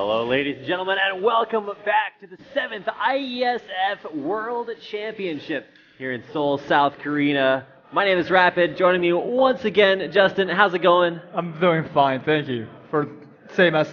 Hello, ladies and gentlemen, and welcome back to the 7th IESF World Championship here in Seoul, South Korea. My name is Rapid. Joining me once again, Justin. How's it going? I'm doing fine, thank you. For same as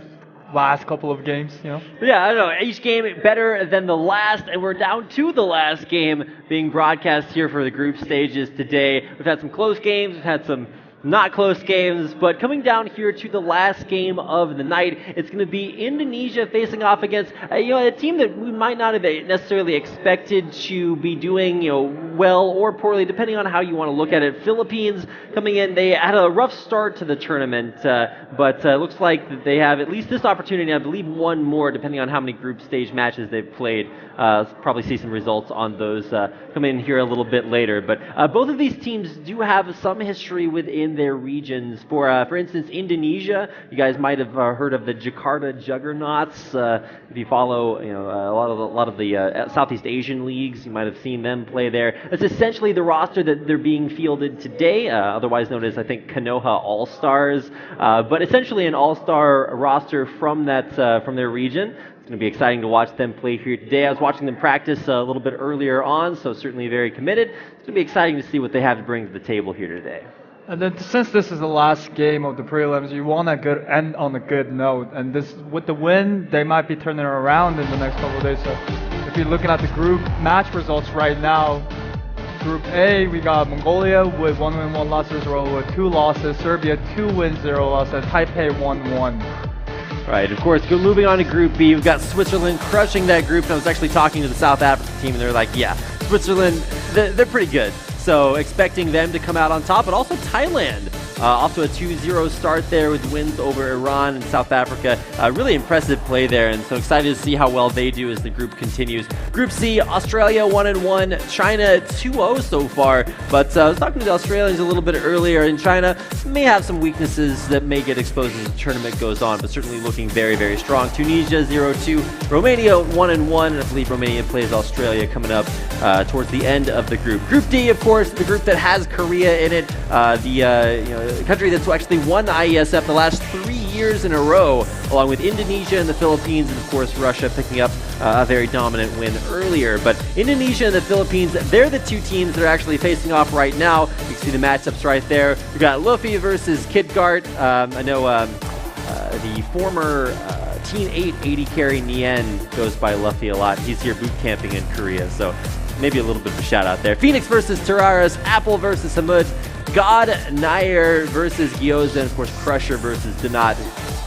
last couple of games, you know? Yeah, I don't know. Each game better than the last, and we're down to the last game being broadcast here for the group stages today. We've had some close games, we've had some not close games, but coming down here to the last game of the night, it's going to be Indonesia facing off against a team that we might not have necessarily expected to be doing well or poorly, depending on how you want to look at it. Philippines coming in, they had a rough start to the tournament, but looks like they have at least this opportunity, I believe one more, depending on how many group stage matches they've played. Probably see some results on those coming in here a little bit later. But both of these teams do have some history within their regions. For instance, Indonesia, you guys might have heard of the Jakarta Juggernauts. If you follow a lot of the Southeast Asian leagues, you might have seen them play there. It's essentially the roster that they're being fielded today, otherwise known as, I think, Konoha All-Stars, but essentially an all-star roster from their region. It's going to be exciting to watch them play here today. I was watching them practice a little bit earlier on, so certainly very committed. It's going to be exciting to see what they have to bring to the table here today. And then since this is the last game of the prelims, you want to end on a good note. And this, with the win, they might be turning around in the next couple of days. So if you're looking at the group match results right now, Group A, we got Mongolia with 1 win, 1 loss, Israel with 2 losses, Serbia 2 wins, 0 losses, Taipei 1-1. Right, of course, moving on to Group B, we've got Switzerland crushing that group. And I was actually talking to the South African team, and they're like, yeah, Switzerland, they're pretty good. So expecting them to come out on top, but also Thailand. Off to a 2-0 start there with wins over Iran and South Africa. Really impressive play there, and so excited to see how well they do as the group continues. Group C, Australia 1-1, China 2-0 so far. But I was talking to the Australians a little bit earlier, and China may have some weaknesses that may get exposed as the tournament goes on, but certainly looking very, very strong. Tunisia 0-2, Romania 1-1, and I believe Romania plays Australia coming up towards the end of the group. Group D, of course, the group that has Korea in it, the country that's actually won IESF the last 3 years in a row, along with Indonesia and the Philippines, and of course Russia picking up a very dominant win earlier. But Indonesia and the Philippines, they're the two teams that are actually facing off right now. You can see the matchups right there. We've got Luffy versus Kidgart. I know the former Team 8 80 carry Nien goes by Luffy a lot. He's here boot camping in Korea, so maybe a little bit of a shout out there. Phoenix versus Terraris, Apple versus Hamud, God Nair versus Gyoza, and of course Crusher versus Donat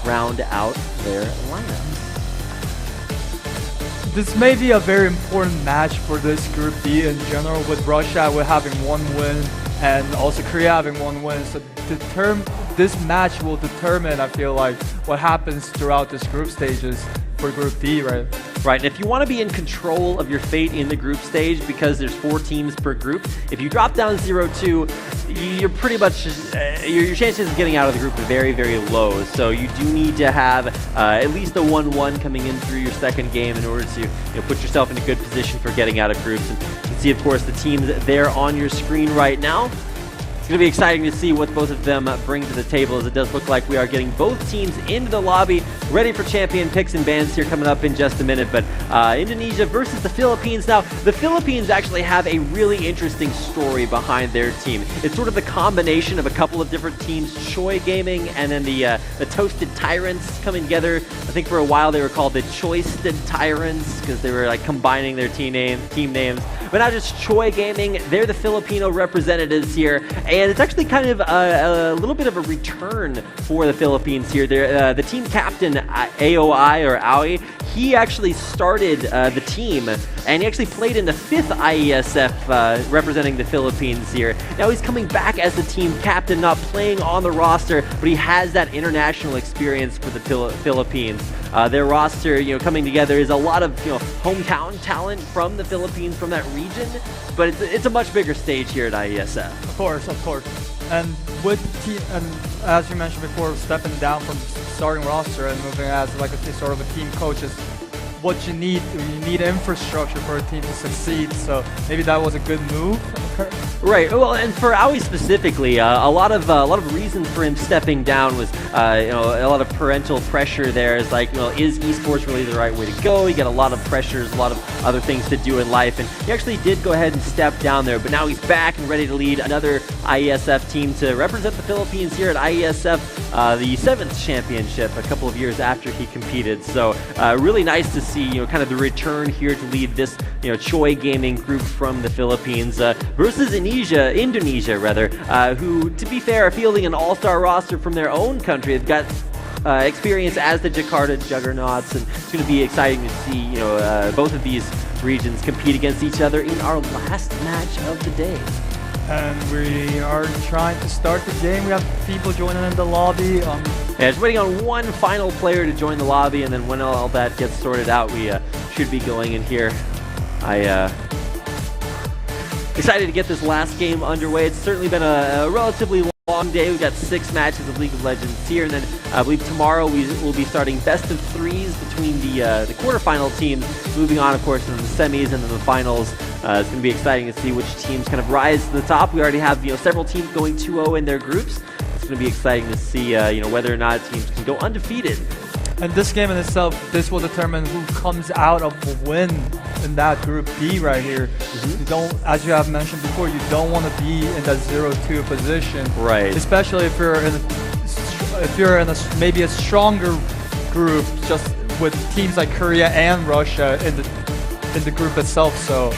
round out their lineup. This may be a very important match for this Group D in general, with Russia having 1 win and also Korea having 1 win. So this match will determine, I feel like, what happens throughout this group stages for Group D, right? Right, and if you want to be in control of your fate in the group stage, because there's 4 teams per group, if you drop down 0-2, you're pretty much, your chances of getting out of the group are very, very low. So you do need to have at least a 1-1 coming in through your second game in order to put yourself in a good position for getting out of groups. And you can see, of course, the teams there on your screen right now. It's going to be exciting to see what both of them bring to the table, as it does look like we are getting both teams into the lobby, ready for champion picks and bans here coming up in just a minute. But Indonesia versus the Philippines. Now, the Philippines actually have a really interesting story behind their team. It's sort of the combination of a couple of different teams, Choi Gaming and then the Toasted Tyrants coming together. I think for a while they were called the Choisted Tyrants because they were like combining their team names. But now just Choi Gaming, they're the Filipino representatives here. And it's actually kind of a little bit of a return for the Philippines here. The team captain, AOI or Aoi, he actually started the team, and he actually played in the 5th IESF representing the Philippines here. Now he's coming back as the team captain, not playing on the roster, but he has that international experience for the Philippines. Their roster, coming together is a lot of, hometown talent from the Philippines, from that region, but it's a much bigger stage here at IESF. Of course. And with and as you mentioned before, stepping down from starting roster and moving as like a sort of a team coach is what you need. You need infrastructure for a team to succeed. So maybe that was a good move Right. Well, and for Aoi specifically, a lot of reasons for him stepping down was a lot of parental pressure. There is like, is esports really the right way to go? You get a lot of pressures, a lot of other things to do in life, and he actually did go ahead and step down there. But now he's back and ready to lead another IESF team to represent the Philippines here at IESF, the 7th championship, a couple of years after he competed. So really nice to see, kind of the return here to lead this, Choi Gaming group from the Philippines versus Indonesia, who, to be fair, are fielding an all-star roster from their own country. They've got experience as the Jakarta Juggernauts, and it's going to be exciting to see, both of these regions compete against each other in our last match of the day. And we are trying to start the game. We have people joining in the lobby. Yeah, just waiting on one final player to join the lobby, and then when all that gets sorted out, we should be going in here. Excited to get this last game underway. It's certainly been a relatively long day. We've got 6 matches of League of Legends here, and then I believe tomorrow we will be starting best of 3s between the quarterfinal teams, moving on, of course, in the semis and then the finals. It's going to be exciting to see which teams kind of rise to the top. We already have several teams going 2-0 in their groups. It's going to be exciting to see whether or not teams can go undefeated. And this game in itself, this will determine who comes out of the win in that Group B right here. Mm-hmm. You don't, as you have mentioned before, you don't want to be in that 0-2 position. Right. Especially if you're in maybe a stronger group, just with teams like Korea and Russia in the group itself. So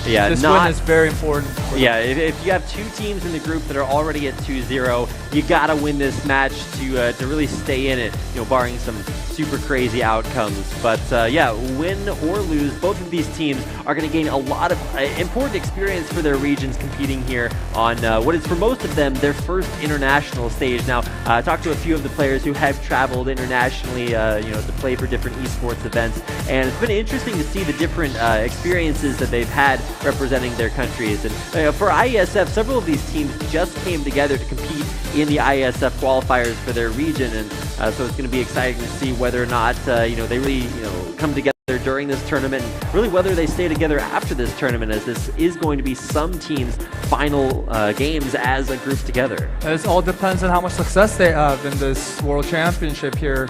yeah, this win is very important. Yeah, if you have 2 teams in the group that are already at 2-0, you gotta win this match to really stay in it, barring some super crazy outcomes. But yeah, win or lose, both of these teams are going to gain a lot of important experience for their regions competing here on what is for most of them their first international stage. Now, I talked to a few of the players who have traveled internationally, to play for different esports events, and it's been interesting to see the different experiences that they've had representing their countries. And for IESF, several of these teams just came together to compete in the IESF qualifiers for their region, and so it's going to be exciting to see whether or not they really come together during this tournament, and really whether they stay together after this tournament, as this is going to be some teams' final games as a group together. It all depends on how much success they have in this World Championship here.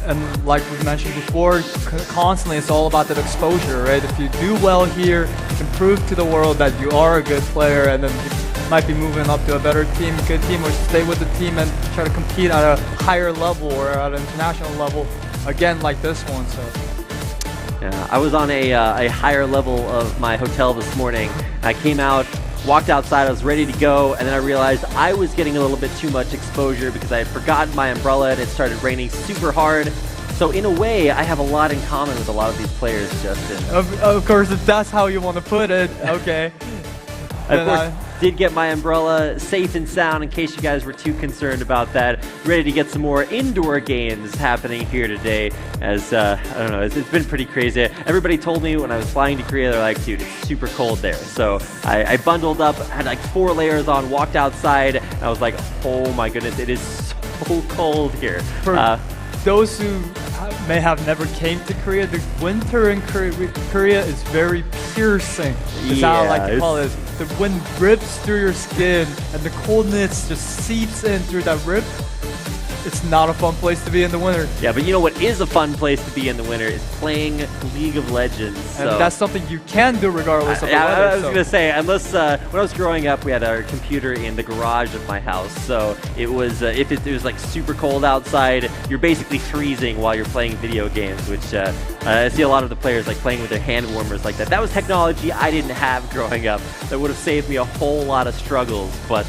And like we mentioned before, constantly it's all about that exposure, right? If you do well here, you can prove to the world that you are a good player, and then you might be moving up to a better team, good team, or stay with the team and try to compete at a higher level or at an international level, again, like this one. So yeah, I was on a higher level of my hotel this morning. I came out, walked outside, I was ready to go, and then I realized I was getting a little bit too much exposure because I had forgotten my umbrella and it started raining super hard. So in a way, I have a lot in common with a lot of these players, Justin. Of course, if that's how you want to put it, okay. Of course, did get my umbrella safe and sound in case you guys were too concerned about that. Ready to get some more indoor games happening here today, as I don't know, it's been pretty crazy. Everybody told me when I was flying to Korea, they're like, dude, it's super cold there. So I bundled up, had like 4 layers on, walked outside, and I was like, oh my goodness, it is so cold here. For those who may have never came to Korea, the winter in Korea is very piercing. Is how I like to call it. The wind rips through your skin and the coldness just seeps in through that rip. It's not a fun place to be in the winter. Yeah, but you know what is a fun place to be in the winter is playing League of Legends. And that's something you can do regardless of the weather. I was going to say, unless when I was growing up, we had our computer in the garage of my house. So it was, if it was like super cold outside, you're basically freezing while you're playing video games, which I see a lot of the players like playing with their hand warmers like that. That was technology I didn't have growing up. That would have saved me a whole lot of struggles. But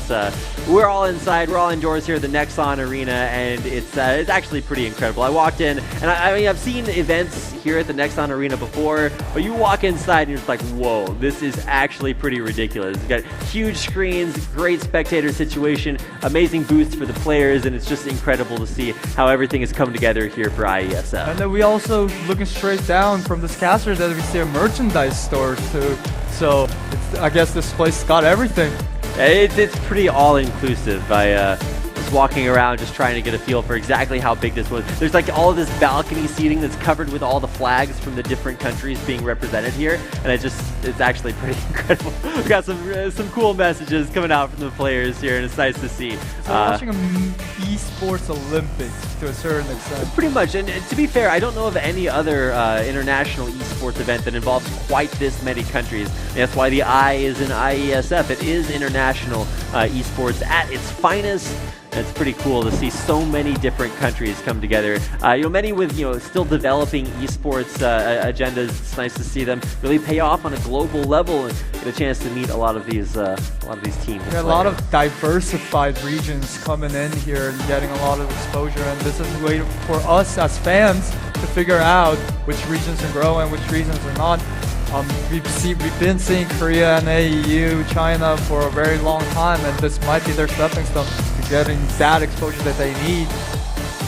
we're all inside, we're all indoors here at the Nexon Arena, and it's actually pretty incredible. I walked in, and I mean, I've seen events here at the Nexon Arena before, but you walk inside and you're just like, whoa, this is actually pretty ridiculous. You've got huge screens, great spectator situation, amazing booths for the players, and it's just incredible to see how everything has come together here for IESF. And then we also, looking straight down from this caster, that we see a merchandise store too. So I guess this place got everything. It's pretty all-inclusive. I was was walking around just trying to get a feel for exactly how big this was. There's like all of this balcony seating that's covered with all the flags from the different countries being represented here, and it's actually pretty incredible. We got some cool messages coming out from the players here, and it's nice to see. So we're watching an esports Olympics to a certain extent. Pretty much, and to be fair, I don't know of any other international esports event that involves quite this many countries. And that's why the I is in IESF. It is international esports at its finest. It's pretty cool to see so many different countries come together. Many with still developing esports agendas. It's nice to see them really pay off on a global level and get a chance to meet a lot of these teams. Yeah, a lot of diversified regions coming in here and getting a lot of exposure, and this is a way for us as fans to figure out which regions are growing, which regions are not. We've been seeing Korea and AEU, China for a very long time, and this might be their stepping stone to getting that exposure that they need.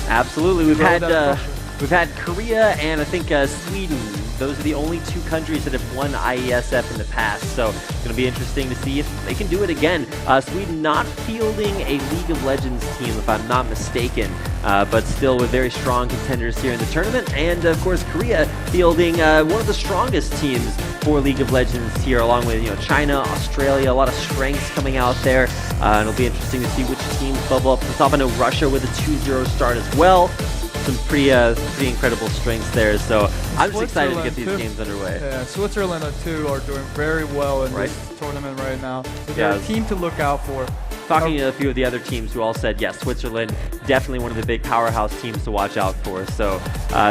Absolutely, we've had Korea and I think Sweden. Those are the only two countries that have won IESF in the past, so it's going to be interesting to see if they can do it again. Sweden not fielding a League of Legends team, if I'm not mistaken, but still with very strong contenders here in the tournament. And of course, Korea fielding one of the strongest teams for League of Legends here, along with China, Australia, a lot of strengths coming out there. And it'll be interesting to see which teams bubble up to the top. I know Russia with a 2-0 start as well. Some pretty incredible strengths there, so I'm just excited to get these games underway. Yeah, Switzerland too are doing very well in this tournament right now. So they're a team to look out for. Talking to a few of the other teams who all said, yes, Switzerland, definitely one of the big powerhouse teams to watch out for. So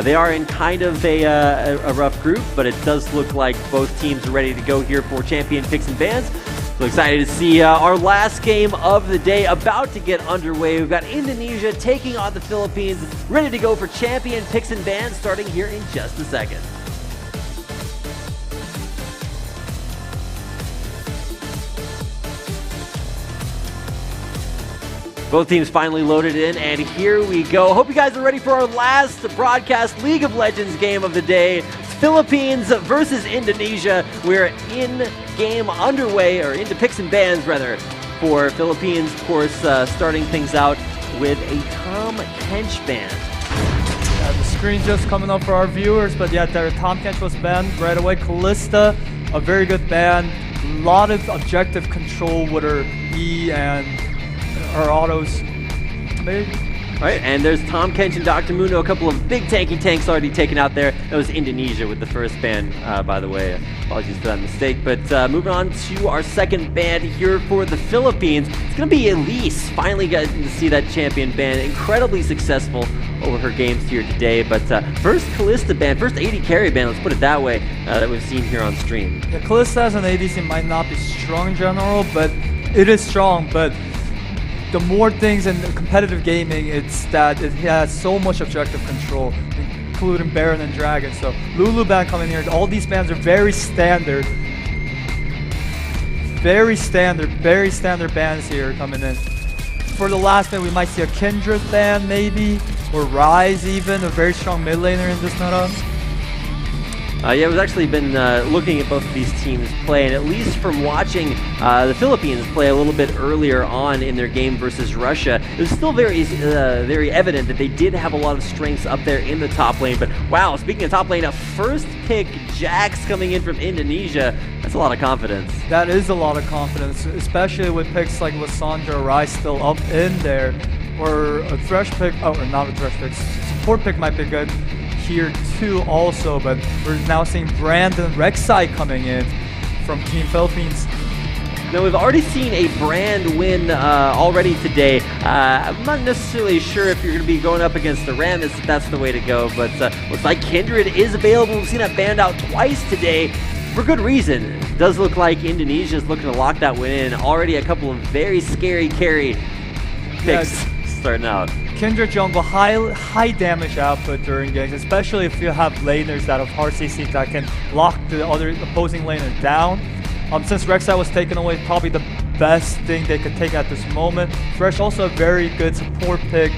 they are in kind of a rough group, but it does look like both teams are ready to go here for champion picks and bans. So excited to see our last game of the day about to get underway. We've got Indonesia taking on the Philippines, ready to go for champion picks and bans starting here in just a second. Both teams finally loaded in, and here we go. Hope you guys are ready for our last broadcast League of Legends game of the day. Philippines versus Indonesia. We're in game underway, or into picks and bans rather, for Philippines. Of course, starting things out with a Tom Kench ban. Yeah, the screen just coming up for our viewers, but yeah, there Tom Kench was banned right away. Callista, a very good ban. A lot of objective control with her E and her autos. Maybe. Right, and there's Tom Kench and Dr. Mundo, a couple of big tanky tanks already taken out there. That was Indonesia with the first ban, by the way. Apologies for that mistake. But moving on to our second ban here for the Philippines. It's going to be Elise finally getting to see that champion ban. Incredibly successful over her games here today. But first Callista ban, first AD carry ban, let's put it that way, that we've seen here on stream. Yeah, Callista as an ADC might not be strong in general, but it is strong. But the more things in competitive gaming, it's that it has so much objective control, including Baron and Dragon. So Lulu ban coming here. All these bans are very standard bans here coming in. For the last ban, we might see a Kindred ban maybe, or Ryze even, a very strong mid laner in this meta. Yeah, we've actually been looking at both of these teams play, and at least from watching the Philippines play a little bit earlier on in their game versus Russia, it was still very evident that they did have a lot of strengths up there in the top lane. But wow, speaking of top lane, a first pick Jax coming in from Indonesia, that's a lot of confidence. That is a lot of confidence, especially with picks like Lissandra Ryze still up in there, or a Thresh pick, or not a Thresh pick, support pick might be good here too also, but we're now seeing Brandon Rek'Sai coming in from Team Philippines. Now, we've already seen a Brand win already today. I'm not necessarily sure if you're going to be going up against the Ram, that's the way to go, but looks like Kindred is available. We've seen that banned out twice today for good reason. It does look like Indonesia is looking to lock that win in. Already a couple of very scary carry picks starting out. Kindred jungle, high damage output during games, especially if you have laners that have hard CC that can lock the other opposing laner down. Since Rek'Sai was taken away, probably the best thing they could take at this moment. Thresh also a very good support pick.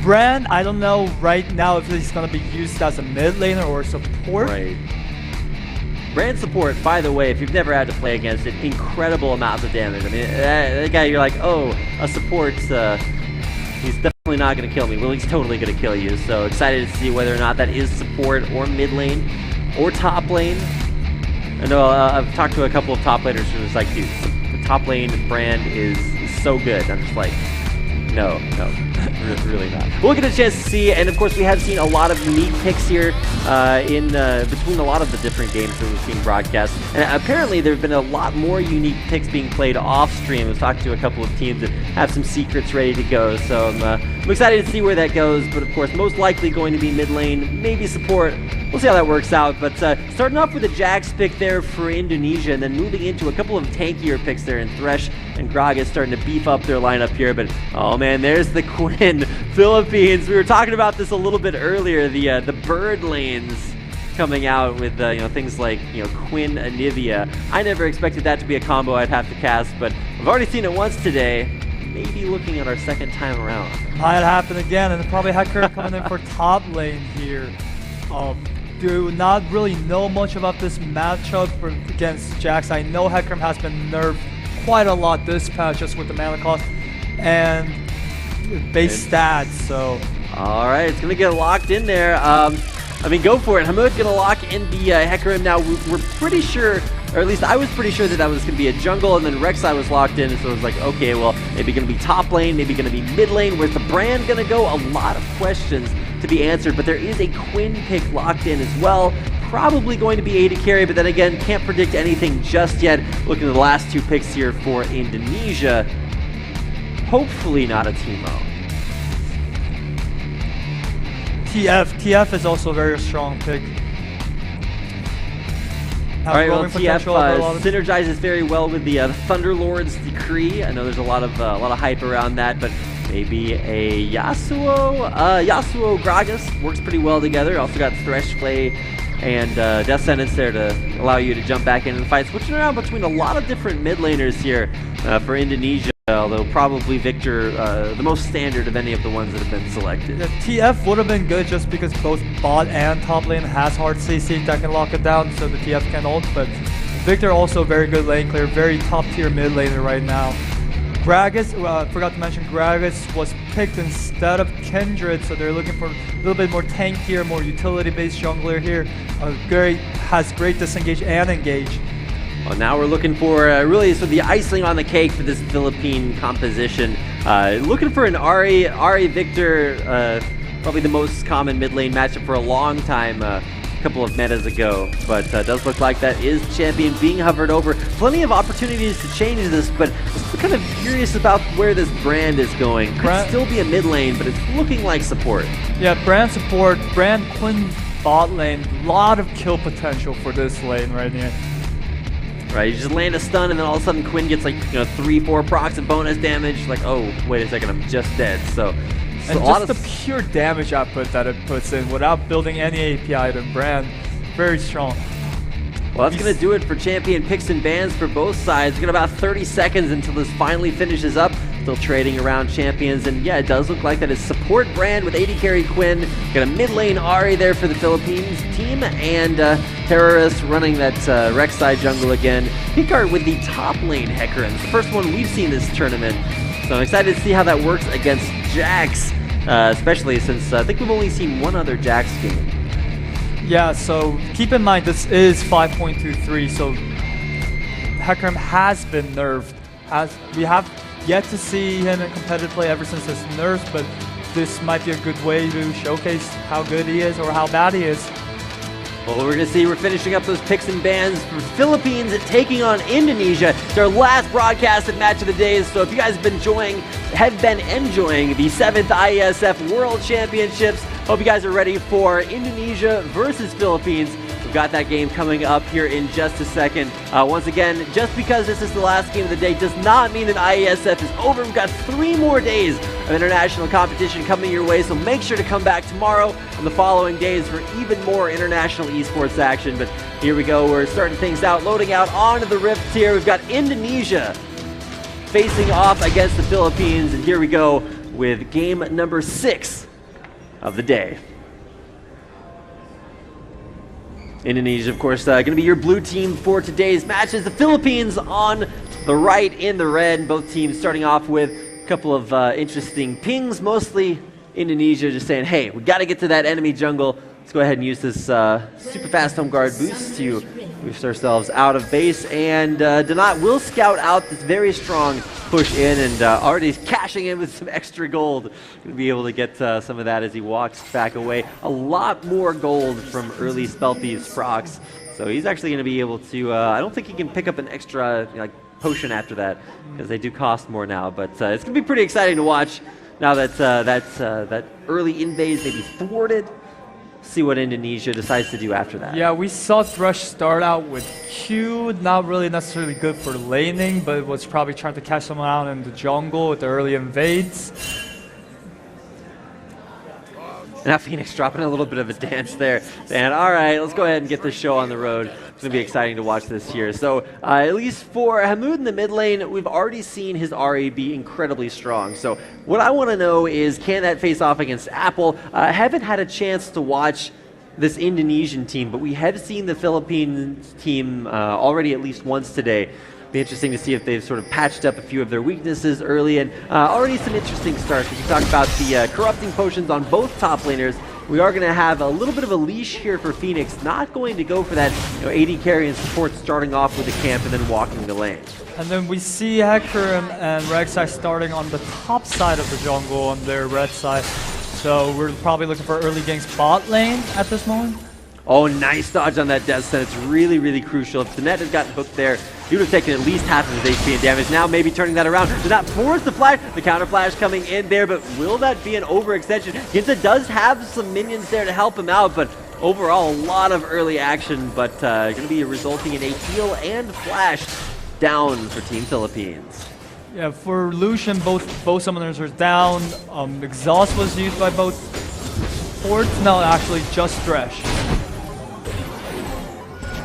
Brand, I don't know right now if he's going to be used as a mid laner or support. Right. Brand support, by the way, if you've never had to play against it, incredible amounts of damage. I mean, that guy, you're like, oh, a support He's definitely not going to kill me. Willie's totally going to kill you. So excited to see whether or not that is support or mid lane or top lane. I know I've talked to a couple of top laners who was like, dude, the top lane brand is so good. I'm just like, no, really not. We'll get a chance to see, and of course we have seen a lot of unique picks here in between a lot of the different games that we've seen broadcast. And apparently there have been a lot more unique picks being played off stream. I was talking to a couple of teams that have some secrets ready to go, so I'm excited to see where that goes. But of course, most likely going to be mid lane, maybe support. We'll see how that works out. But starting off with a Jax pick there for Indonesia, and then moving into a couple of tankier picks there in Thresh and Gragas starting to beef up their lineup here. But oh man, there's the Quinn Philippines. We were talking about this a little bit earlier. The bird lanes coming out with things like Quinn Anivia. I never expected that to be a combo I'd have to cast, but I've already seen it once today. Maybe looking at our second time around. Might happen again, and probably Hecker coming in for top lane here. Do not really know much about this matchup against Jax. I know Hecarim has been nerfed quite a lot this patch just with the mana cost and base stats, so. All right, it's gonna get locked in there. I mean, go for it. Hamud's gonna lock in the Hecarim now. We're pretty sure, or at least I was pretty sure that was gonna be a jungle, and then Rek'Sai was locked in, so it was like, okay, well, maybe gonna be top lane, maybe gonna be mid lane. Where's the brand gonna go? A lot of questions to be answered, but there is a Quinn pick locked in as well. Probably going to be AD carry, but then again, can't predict anything just yet. Looking at the last two picks here for Indonesia. Hopefully not a Teemo. TF is also a very strong pick. All right, well, TF synergizes very well with the Thunderlord's Decree. I know there's a lot of hype around that, but maybe a Yasuo Gragas works pretty well together. Also got Thresh Play and Death Sentence there to allow you to jump back into the fight. Switching around between a lot of different mid laners here for Indonesia, although probably Victor the most standard of any of the ones that have been selected. Yeah, TF would have been good just because both bot and top lane has hard CC that can lock it down, so the TF can ult, but Victor also very good lane clear, very top tier mid laner right now. Gragas, forgot to mention, Gragas was picked instead of Kindred, so they're looking for a little bit more tankier, more utility-based jungler here. Has great disengage and engage. Well, now we're looking for really the icing on the cake for this Philippine composition. Looking for an Ahri Victor, probably the most common mid lane matchup for a long time. Couple of metas ago, but does look like that is champion being hovered over. Plenty of opportunities to change this, but I'm kind of curious about where this brand is going. Could still be a mid lane, but it's looking like support. Yeah, brand support, brand Quinn bot lane, lot of kill potential for this lane right here. Right, you just land a stun and then all of a sudden Quinn gets like 3-4 procs of bonus damage. Like, oh, wait a second, I'm just dead. So and just the pure damage output that it puts in without building any AP item, brand, very strong. Well, that's going to do it for champion picks and bans for both sides. We've got about 30 seconds until this finally finishes up. Still trading around champions, and yeah, it does look like that is support brand with AD carry Quinn. Got a mid lane Ahri there for the Philippines team, and Terrorist running that Rek'Sai jungle again. Picard with the top lane Hecarim, the first one we've seen this tournament. So I'm excited to see how that works against Jax, especially since I think we've only seen one other Jax game. Yeah, so keep in mind this is 5.23, so Hecarim has been nerfed. We have yet to see him in competitive play ever since his nerf, but this might be a good way to showcase how good he is or how bad he is. Well, we're going to see, we're finishing up those picks and bans for Philippines taking on Indonesia. It's our last broadcasted match of the day, so if you guys have been enjoying the 7th IESF World Championships, hope you guys are ready for Indonesia versus Philippines. We've got that game coming up here in just a second. Once again, just because this is the last game of the day does not mean that IESF is over. We've got 3 more days of international competition coming your way, so make sure to come back tomorrow and the following days for even more international esports action. But here we go, we're starting things out, loading out onto the Rift here. We've got Indonesia facing off against the Philippines, and here we go with game number 6 of the day. Indonesia, of course, going to be your blue team for today's matches. The Philippines on the right in the red. Both teams starting off with couple of interesting pings, mostly Indonesia just saying, hey, we got to get to that enemy jungle. Let's go ahead and use this super fast home guard boost to boost ourselves out of base. And Donat will scout out this very strong push in, and already cashing in with some extra gold. Going to be able to get some of that as he walks back away. A lot more gold from early Spell Thieves procs. So he's actually going to be able to, I don't think he can pick up an extra potion after that, because they do cost more now. But it's going to be pretty exciting to watch now that that early invade may be thwarted. See what Indonesia decides to do after that. Yeah, we saw Thresh start out with Q, not really necessarily good for laning, but was probably trying to catch someone out in the jungle with the early invades. Now Phoenix dropping a little bit of a dance there, saying, all right, let's go ahead and get this show on the road. It's going to be exciting to watch this here. So at least for Hamoud in the mid lane, we've already seen his RA be incredibly strong. So what I want to know is, can that face off against Apple? I haven't had a chance to watch this Indonesian team, but we have seen the Philippines team already at least once today. Be interesting to see if they've sort of patched up a few of their weaknesses early, and already some interesting starts. We can talk about the corrupting potions on both top laners. We are going to have a little bit of a leash here for Phoenix, not going to go for that AD carry and support starting off with the camp and then walking the lane. And then we see Hecarim and Rek'Sai starting on the top side of the jungle on their red side. So we're probably looking for early ganks bot lane at this moment. Oh, nice dodge on that Death Sentence. It's really, really crucial. If the net had gotten hooked there, he would have taken at least half of his HP and damage. Now maybe turning that around. Did not force the flash. The counter flash coming in there, but will that be an overextension? Ginza does have some minions there to help him out, but overall, a lot of early action, but going to be resulting in a heal and flash down for Team Philippines. Yeah, for Lucian, both summoners are down. Exhaust was used by both supports. No, actually, just Thresh.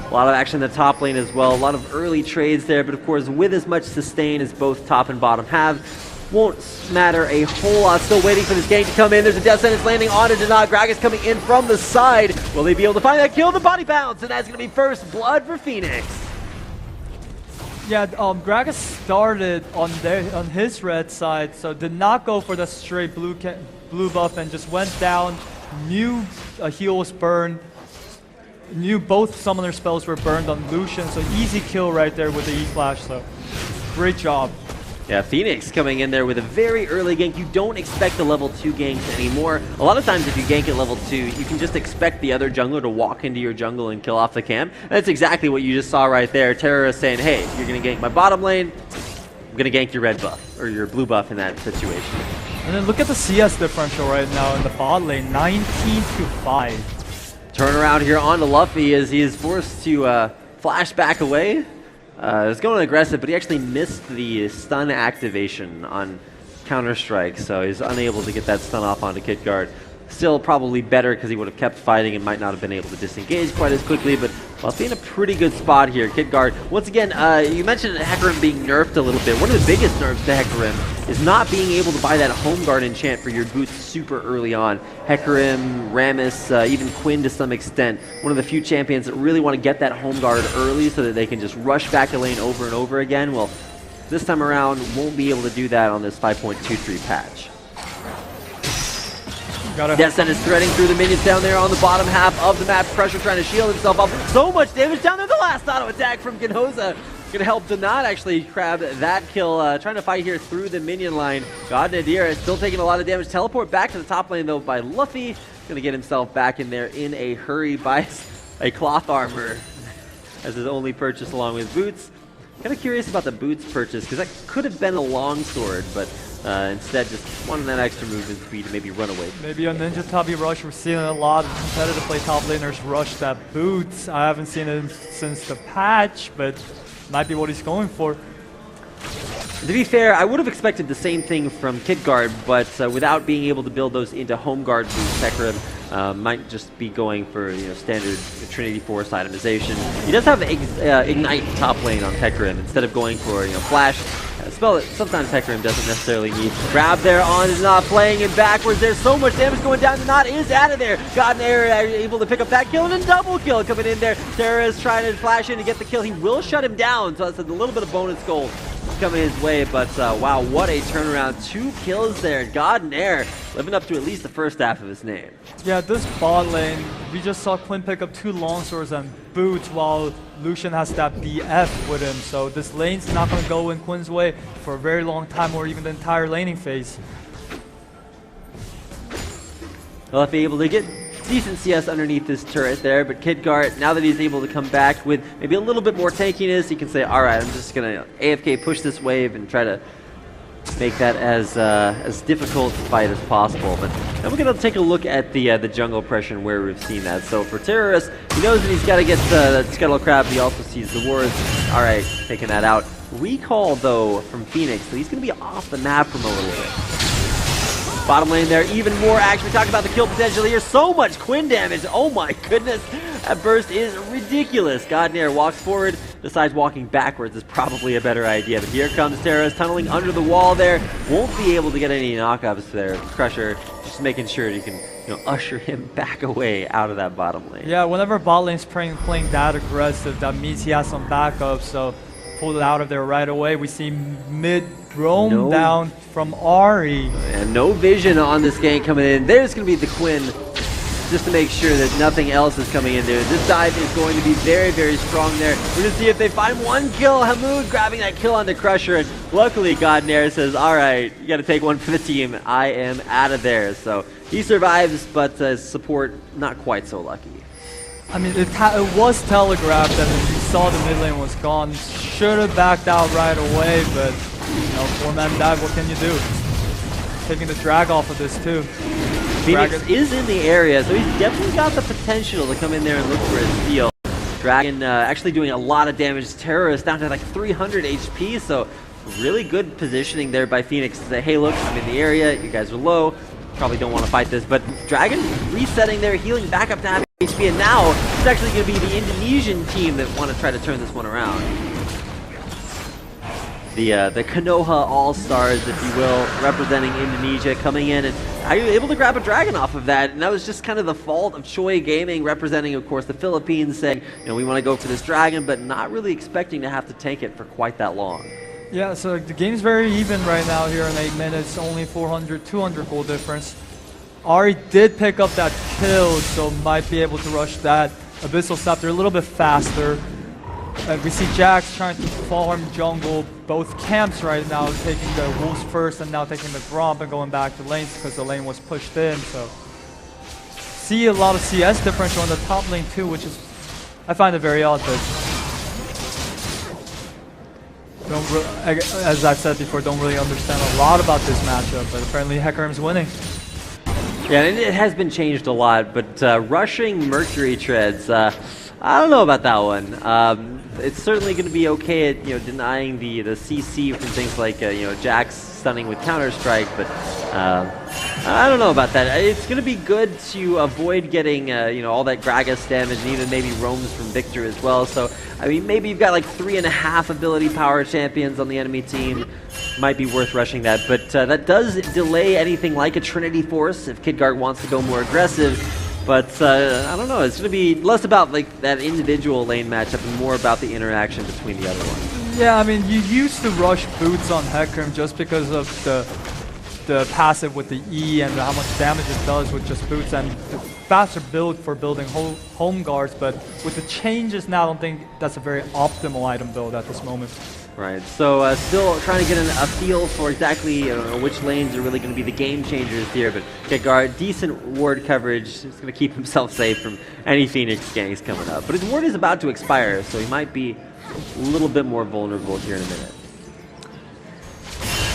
A lot of action in the top lane as well. A lot of early trades there, but of course, with as much sustain as both top and bottom have, won't matter a whole lot. Still waiting for this gank to come in. There's a Death Sentence landing on it. Donat. Gragas coming in from the side. Will they be able to find that kill? The body bounce, and that's going to be first blood for Phoenix. Yeah, Gragas started on his red side, so did not go for the straight blue buff and just went down. Knew a heal was burned. Knew both summoner spells were burned on Lucian, so easy kill right there with the E-Flash, so great job. Yeah, Phoenix coming in there with a very early gank. You don't expect the level 2 ganks anymore. A lot of times if you gank at level 2, you can just expect the other jungler to walk into your jungle and kill off the camp. That's exactly what you just saw right there. Terra saying, hey, you're going to gank my bottom lane, I'm going to gank your red buff, or your blue buff in that situation. And then look at the CS differential right now in the bot lane, 19-5. Turn around here onto Luffy as he is forced to flash back away. It's going aggressive, but he actually missed the stun activation on Counter-Strike, so he's unable to get that stun off onto Kitguard. Still probably better because he would have kept fighting and might not have been able to disengage quite as quickly, but Luffy in a pretty good spot here. Kitguard, once again, you mentioned Hecarim being nerfed a little bit. One of the biggest nerfs to Hecarim is not being able to buy that home guard enchant for your boots super early on. Hecarim, Rammus, even Quinn to some extent, one of the few champions that really want to get that home guard early so that they can just rush back a lane over and over again. Well, this time around, won't be able to do that on this 5.23 patch. Death Sentence threading through the minions down there on the bottom half of the map. Pressure trying to shield himself up. So much damage down there. The last auto attack from Ginoza. Going to help Donat actually grab that kill. Trying to fight here through the minion line. God Nadir is still taking a lot of damage. Teleport back to the top lane though by Luffy. Going to get himself back in there in a hurry. Buys a cloth armor as his only purchase along with boots. Kind of curious about the boots purchase because that could have been a longsword, but instead just wanted that extra movement speed to maybe run away. Maybe a Ninja Tabi rush. We're seeing a lot of competitive play top laners rush that boots. I haven't seen it since the patch, but might be what he's going for. To be fair, I would have expected the same thing from Kitguard, but without being able to build those into home guard boots, Hecarim might just be going for standard Trinity Force itemization. He does have Ignite top lane on Hecarim instead of going for Flash. A spell that sometimes Hecarim doesn't necessarily need. Grab there on is not playing it backwards. There's so much damage going down. Donat is out of there. God and Air able to pick up that kill and a double kill coming in there. Terra is trying to flash in to get the kill. He will shut him down, so that's a little bit of bonus gold coming his way, but wow, what a turnaround. 2 kills there. God Nair living up to at least the first half of his name. Yeah, this bot lane, we just saw Quinn pick up 2 longswords and boots while Lucian has that BF with him. So this lane's not going to go in Quinn's way for a very long time or even the entire laning phase. He'll be able to get decent CS underneath this turret there, but Kidgart, now that he's able to come back with maybe a little bit more tankiness, he can say, all right, I'm just going to AFK push this wave and try to make that as difficult to fight as possible. But now we're going to take a look at the jungle pressure and where we've seen that. So for Terrorist, he knows that he's got to get the Scuttle Crab. He also sees the wards. All right, taking that out. Recall, though, from Phoenix, so he's going to be off the map from a little bit. Bottom lane there, even more action. We talked about the kill potential here. So much Quinn damage. Oh my goodness. That burst is ridiculous. Godnair walks forward, decides walking backwards is probably a better idea. But here comes Terrace tunneling under the wall there. Won't be able to get any knockups there. Crusher just making sure he can usher him back away out of that bottom lane. Yeah, whenever bot lane's playing that aggressive, that means he has some backup. So pulled it out of there right away. We see mid roam down from Ahri. And no vision on this gank coming in. There's going to be the Quinn just to make sure that nothing else is coming in there. This dive is going to be very, very strong there. We're going to see if they find 1 kill. Hamoud grabbing that kill on the Crusher. And luckily, Godnair says, all right, you got to take one for the team. I am out of there. So he survives, but support not quite so lucky. I mean, it was telegraphed that when you saw the mid lane was gone, should have backed out right away, but 4-man dive, what can you do? Taking the drag off of this too. Phoenix is in the area, so he's definitely got the potential to come in there and look for his steal. Dragon actually doing a lot of damage. Terrorist down to like 300 HP, so really good positioning there by Phoenix to say, hey look, I'm in the area, you guys are low, probably don't want to fight this, but Dragon resetting there, healing back up to half HP, and now it's actually going to be the Indonesian team that want to try to turn this one around. The Konoha All-Stars, if you will, representing Indonesia, coming in, and are you able to grab a dragon off of that? And that was just kind of the fault of Choi Gaming, representing, of course, the Philippines, saying, we want to go for this dragon, but not really expecting to have to tank it for quite that long. Yeah, so the game's very even right now here in 8 minutes, only 400, 200 goal difference. Ahri did pick up that kill, so might be able to rush that Abyssal Scepter a little bit faster. We see Jax trying to farm jungle both camps right now, taking the Wolves first and now taking the Gromp and going back to lanes because the lane was pushed in. So see a lot of CS differential on the top lane too, which is, I find it very odd, but as I've said before, don't really understand a lot about this matchup, but apparently Hecarim's winning. Yeah, and it has been changed a lot, but rushing Mercury Treads, I don't know about that one. It's certainly going to be okay at denying the CC from things like Jax stunning with Counter-Strike, but I don't know about that. It's going to be good to avoid getting all that Gragas damage and even maybe roams from Victor as well. So I mean, maybe you've got like 3.5 ability power champions on the enemy team. Might be worth rushing that, but that does delay anything like a Trinity Force if Kidgart wants to go more aggressive. But I don't know, it's going to be less about like that individual lane matchup and more about the interaction between the other ones. Yeah, I mean, you used to rush boots on Hecarim just because of the passive with the E and how much damage it does with just boots and the faster build for building home guards, but with the changes now, I don't think that's a very optimal item build at this moment. Right, so still trying to get a feel for exactly which lanes are really going to be the game changers here, but Kidgart, decent ward coverage, he's going to keep himself safe from any Phoenix ganks coming up. But his ward is about to expire, so he might be a little bit more vulnerable here in a minute.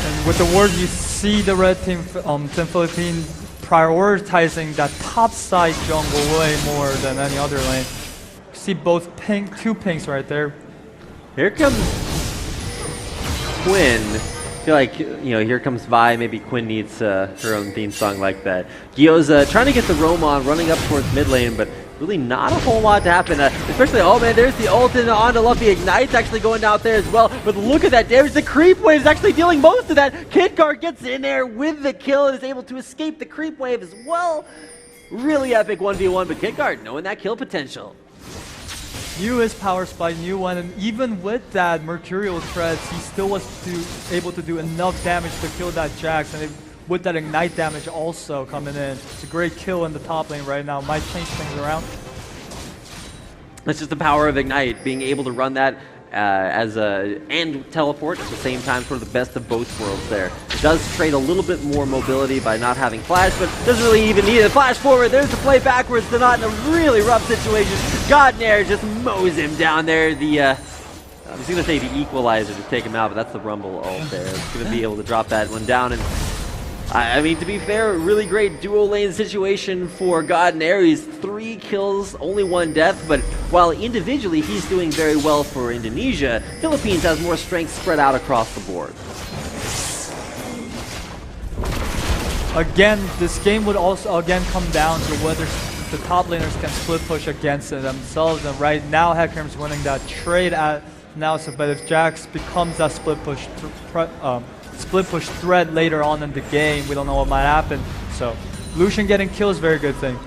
And with the ward, you see the red team, Team Philippines, prioritizing that top side jungle way more than any other lane. You see both two pinks right there. Here comes Quinn. I feel like, here comes Vi. Maybe Quinn needs her own theme song like that. Gioza trying to get the roam on, running up towards mid lane, but really not a whole lot to happen. Especially, oh man, there's the ult and on to Luffy. Ignite's actually going out there as well. But look at that damage. The creep wave is actually dealing most of that. Kidgart gets in there with the kill and is able to escape the creep wave as well. Really epic 1v1, but Kidgart knowing that kill potential. knew his power spike, knew one, and even with that Mercurial Threads, he still was able to do enough damage to kill that Jax, and with that Ignite damage also coming in. It's a great kill in the top lane right now. Might change things around. That's just the power of Ignite, being able to run that and teleport at the same time, sort of the best of both worlds there. It does trade a little bit more mobility by not having flash, but doesn't really even need it. Flash forward, there's the play backwards. They're not in a really rough situation. Godnair just mows him down there. I was going to say the equalizer to take him out, but that's the Rumble ult there. It's going to be able to drop that one down. And I mean, to be fair, really great dual lane situation for Godnair. He's 3 kills, only 1 death, but while individually he's doing very well for Indonesia, Philippines has more strength spread out across the board. Again, this game would also again come down to whether the top laners can split push against themselves, and right now Hecarim's winning that trade at now, so but if Jax becomes that split push threat later on in the game, we don't know what might happen. So Lucian getting kills, very good thing.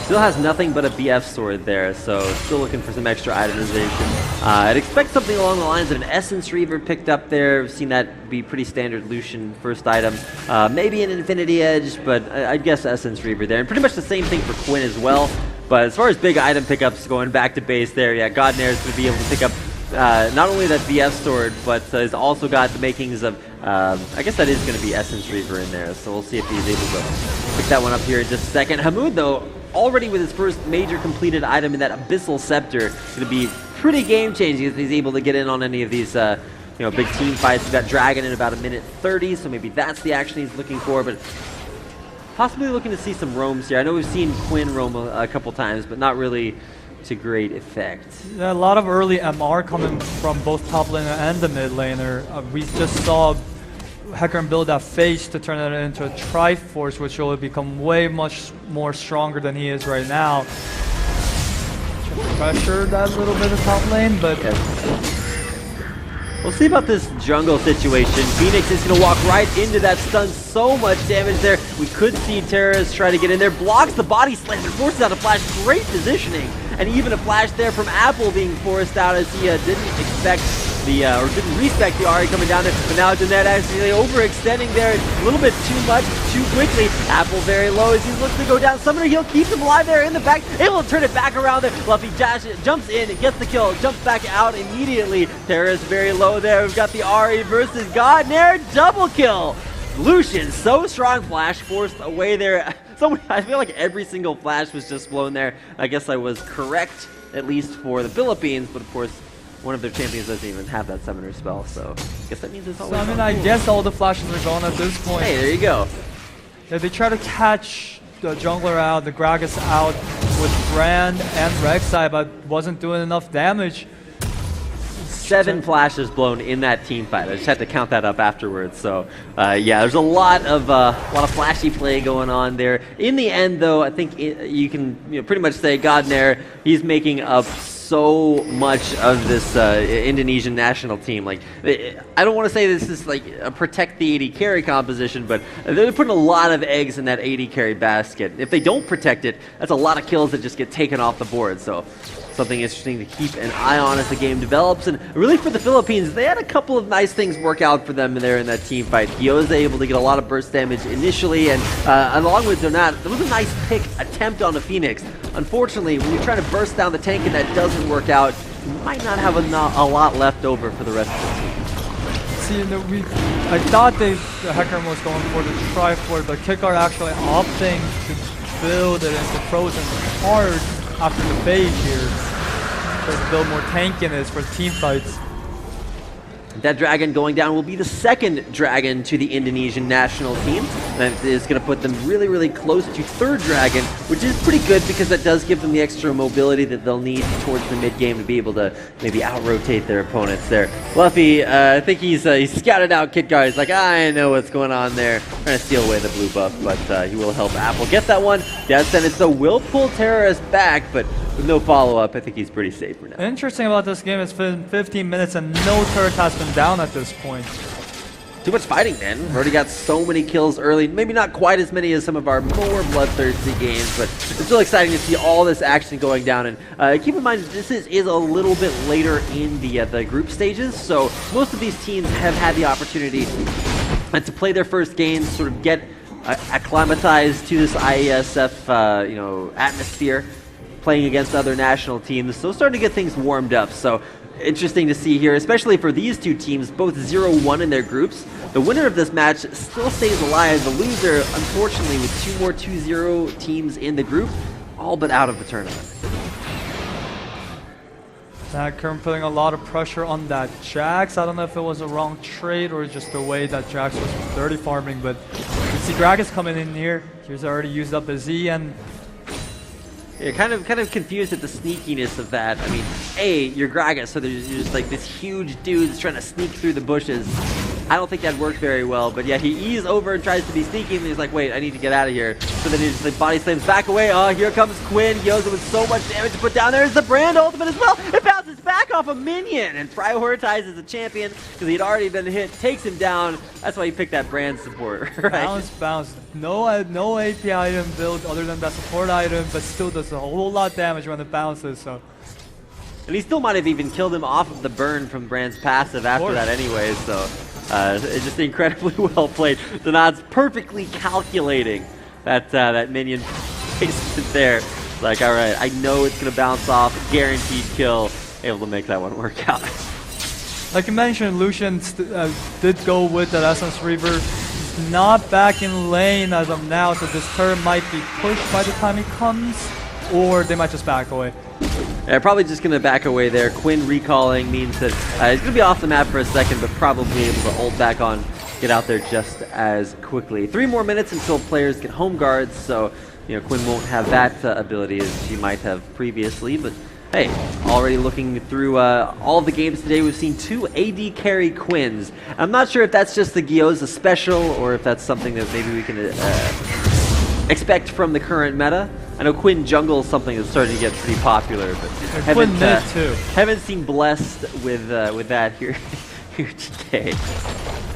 Still has nothing but a BF sword there, so still looking for some extra itemization. I'd expect something along the lines of an Essence Reaver picked up there. We've seen that be pretty standard Lucian first item. Maybe an Infinity Edge, but I'd guess Essence Reaver there. And pretty much the same thing for Quinn as well. But as far as big item pickups going back to base there, yeah, Godnair is going to be able to pick up not only that BF sword, but has also got the makings of, I guess that is going to be Essence Reaver in there, so we'll see if he's able to pick that one up here in just a second. Hamoud, though, already with his first major completed item in that Abyssal Scepter, going to be pretty game-changing if he's able to get in on any of these big team fights. He's got Dragon in about 1:30, so maybe that's the action he's looking for, but possibly looking to see some roams here. I know we've seen Quinn roam a couple times, but not really to great effect. Yeah, a lot of early MR coming from both top laner and the mid laner. We just saw Hecarim build that face to turn it into a Triforce, which will become way much more stronger than he is right now. Pressure that little bit of top lane, but we'll see about this jungle situation. Phoenix is going to walk right into that stun. So much damage there. We could see Terrace try to get in there. Blocks the body slam and forces out a flash. Great positioning. And even a flash there from Apple being forced out as he didn't expect or didn't respect the Ahri coming down there. But now Donette actually overextending there a little bit too much, too quickly. Apple very low as he looks to go down. Summoner Heal keeps him alive there in the back. Able to turn it back around there. Luffy jumps in, gets the kill, jumps back out immediately. Terrace very low there. We've got the Ahri versus Godnair. Double kill. Lucian, so strong, flash forced away there. So I feel like every single flash was just blown there. I guess I was correct, at least for the Philippines, but of course, one of their champions doesn't even have that summoner spell, so I guess that means it's always. So, I mean, I guess all the flashes are gone at this point. Hey, there you go. Yeah, they try to catch the jungler out, the Gragas out with Brand and Rek'Sai, but wasn't doing enough damage. 7 flashes blown in that team fight. I just had to count that up afterwards. So yeah, there's a lot of flashy play going on there. In the end, though, I think you can pretty much say Godnair, he's making up so much of this Indonesian national team. Like, I don't want to say this is like a protect the 80 carry composition, but they're putting a lot of eggs in that 80 carry basket. If they don't protect it, that's a lot of kills that just get taken off the board. So something interesting to keep an eye on as the game develops. And really for the Philippines, they had a couple of nice things work out for them there in that team fight. Gyoza able to get a lot of burst damage initially, and along with Donat, there was a nice pick attempt on the Phoenix. Unfortunately, when you're trying to burst down the tank and that doesn't work out, you might not have a lot left over for the rest of the team. See, I thought Hecarim was going for the Triforce, but Kickard actually opting to build it into Frozen hard after the phase here. Tries to build more tankiness for team fights. That dragon going down will be the second dragon to the Indonesian national team. That is going to put them really, really close to third dragon, which is pretty good because that does give them the extra mobility that they'll need towards the mid game to be able to maybe out-rotate their opponents there. Luffy, I think he's scouted out Kitgar. He's like, I know what's going on there. Trying to steal away the blue buff, but he will help Apple get that one. Death Sentence, so will pull Terrorist back, but with no follow-up, I think he's pretty safe for now. Interesting about this game, it's been 15 minutes and no turret has been down at this point. Too much fighting, man. We've already got so many kills early. Maybe not quite as many as some of our more bloodthirsty games, but it's still exciting to see all this action going down. And keep in mind, this is a little bit later in the group stages, so most of these teams have had the opportunity to play their first games, sort of get acclimatized to this IESF atmosphere, playing against other national teams. So starting to get things warmed up. So interesting to see here, especially for these two teams, both 0-1 in their groups. The winner of this match still stays alive. The loser, unfortunately, with 2 more 2-0 teams in the group, all but out of the tournament. Current putting a lot of pressure on that Jax. I don't know if it was a wrong trade or just the way that Jax was dirty farming, but you see Gragas coming in here. He's already used up his Z, and yeah, kind of confused at the sneakiness of that. I mean, A, you're Gragas, so there's just like this huge dude that's trying to sneak through the bushes. I don't think that worked very well, but yeah, he eases over and tries to be sneaky, and he's like, wait, I need to get out of here. So then he just like body slams back away. Oh, here comes Quinn. Yoza with so much damage to put down. There's the Brand ultimate as well. It bounces back off a minion and prioritizes the champion because he'd already been hit, takes him down. That's why he picked that Brand support, right? Bounce. No AP item build other than that support item, but still does a whole lot of damage when it bounces, so. And he still might have even killed him off of the burn from Brand's passive after that anyway, so. It's just incredibly well played. Donad's perfectly calculating that minion placement there. Like, all right, I know it's gonna bounce off, guaranteed kill. Able to make that one work out. Like you mentioned, Lucian did go with that Essence Reaver. He's not back in lane as of now, so this turn might be pushed by the time he comes, or they might just back away. Yeah, probably just going to back away there. Quinn recalling means that he's going to be off the map for a second, but probably able to ult back on, get out there just as quickly. 3 more minutes until players get home guards, so Quinn won't have that ability as she might have previously, but hey, already looking through all the games today, we've seen 2 AD carry Quinns. I'm not sure if that's just the Gyoza special, or if that's something that maybe we can expect from the current meta. I know Quinn jungle is something that's starting to get pretty popular, but haven't seen blessed with that here today.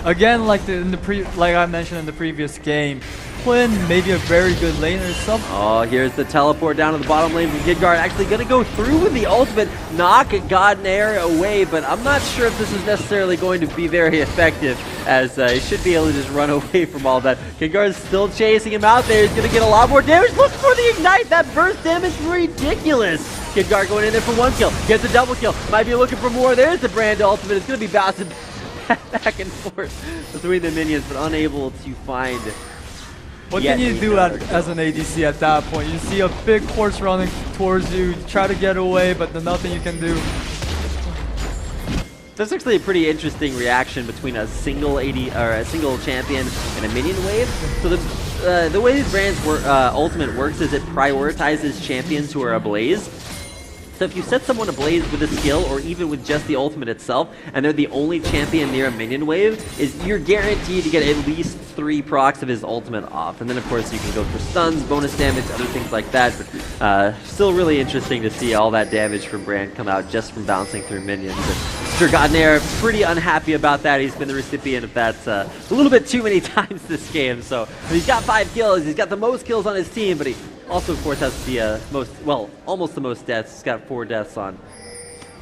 Again, like I mentioned in the previous game, Quinn may be a very good laner sub. Oh, here's the teleport down to the bottom lane from Gidgard. Actually going to go through with the ultimate, knock Godnair away, but I'm not sure if this is necessarily going to be very effective, as he should be able to just run away from all that. Gidgard's still chasing him out there. He's going to get a lot more damage. Look for the ignite. That burst damage is ridiculous. Gidgard going in there for 1 kill. Gets a double kill. Might be looking for more. There's the Brand ultimate. It's going to be bouncing back and forth between the minions, but unable to find. What can you do as an ADC at that point? You see a big horse running towards you, try to get away, but there's nothing you can do. That's actually a pretty interesting reaction between a single AD or a single champion and a minion wave. So the way these Brand's ultimate works is it prioritizes champions who are ablaze. So if you set someone ablaze with a skill, or even with just the ultimate itself, and they're the only champion near a minion wave, you're guaranteed to get at least 3 procs of his ultimate off. And then of course you can go for stuns, bonus damage, other things like that. But still really interesting to see all that damage from Brand come out just from bouncing through minions. And Mr. Godnair pretty unhappy about that. He's been the recipient of that a little bit too many times this game. So he's got 5 kills, he's got the most kills on his team, but he also, of course, has the almost the most deaths. He's got 4 deaths on